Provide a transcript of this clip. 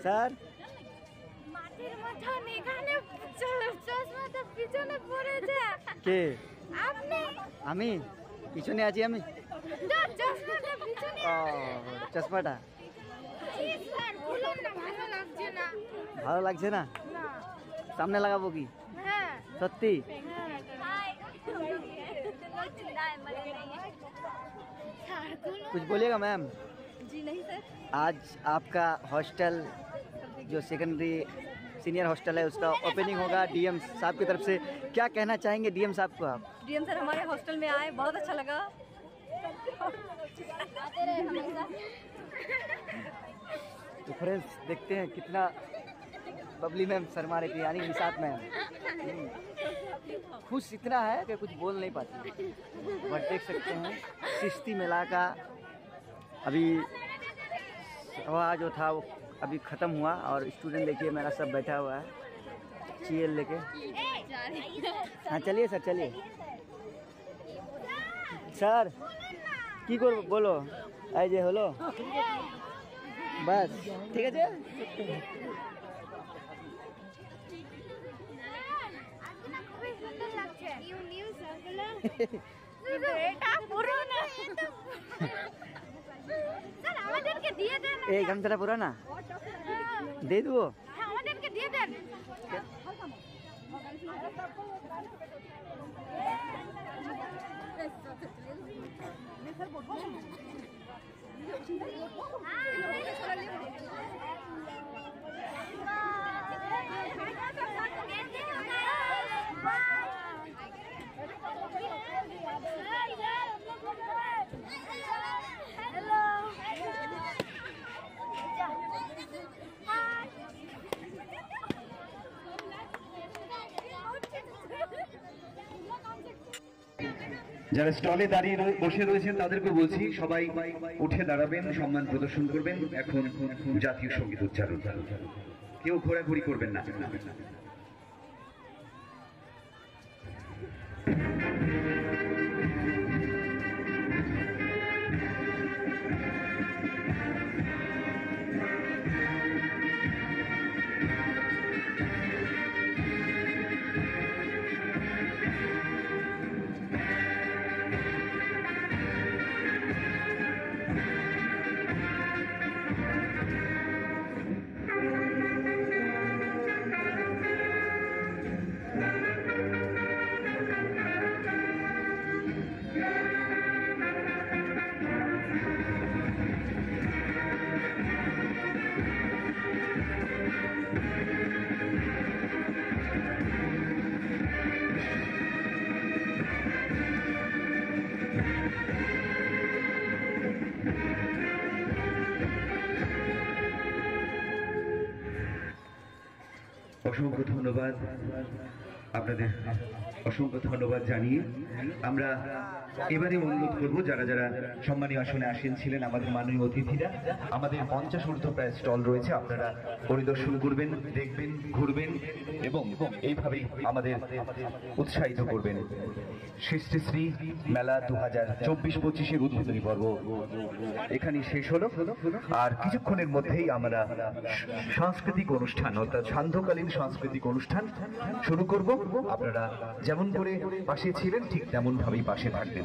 Sir মাটির মতন এখানে চশমাটা পিছনে পড়েছে। কে? আপনি। আমি পিছনে আছি আমি। চশমাটা পিছনে। ও চশমাটা স্যার খুলুন না, ভালো লাগছে না। ভালো লাগছে না? না। সামনে লাগাবো কি? হ্যাঁ সত্যি? कुछ बोलिएगा मैम? जी नहीं सर। आज आपका हॉस्टल जो सेकेंडरी सीनियर हॉस्टल है उसका ओपनिंग होगा डीएम साहब की तरफ से, क्या कहना चाहेंगे डीएम साहब को आप? डीएम सर हमारे हॉस्टल में आए, बहुत अच्छा लगा। आते रहे हमेशा। तो फ्रेंड्स देखते हैं कितना बबली मैम शर्मा रही थी, यानी निशात मैम खुश इतना है कि कुछ बोल नहीं पाती। बट देख सकते हैं चिश्ती मेला का अभी हवा जो था वो अभी ख़त्म हुआ और स्टूडेंट देखिए मेरा सब बैठा हुआ है चेयर लेके। हाँ चलिए सर, चलिए सर की करब बोलो এই যে হলো বাস ঠিক আছে। এই গামছাটা পুরো না দিয়ে দেবো। আমাদেরকে দিয়ে দেন। যারা স্টলে দাঁড়িয়ে বসে রয়েছেন তাদেরকে বলছি সবাই উঠে দাঁড়াবেন, সম্মান প্রদর্শন করবেন। এখন জাতীয় সঙ্গীত উচ্চারণ, কেউ ঘোরাঘুরি করবেন না। অসংখ্য ধন্যবাদ আপনাদের, অসংখ্য ধন্যবাদ জানিয়ে আমরা এবারে অনুরোধ করব যারা যারা সম্মানীয় আসনে আসীন ছিলেন আমাদের মাননীয় অতিথিরা, আমাদের 50 ঊর্ধ্ব প্রায় স্টল রয়েছে, আপনারা পরিদর্শন করবেন, দেখবেন, ঘুরবেন এবং এইভাবেই আমাদের উৎসাহিত করবেন। সৃষ্টিশ্রী মেলা 2024-25-এর উদ্বোধনী পর্ব এখানেই শেষ হলো। আর কিছুক্ষণের মধ্যেই আমরা সাংস্কৃতিক অনুষ্ঠান অর্থাৎ সান্ধ্যকালীন সাংস্কৃতিক অনুষ্ঠান শুরু করব। আপনারা যেমন করে পাশে ছিলেন ঠিক তেমন ভাবেই পাশে থাকবেন।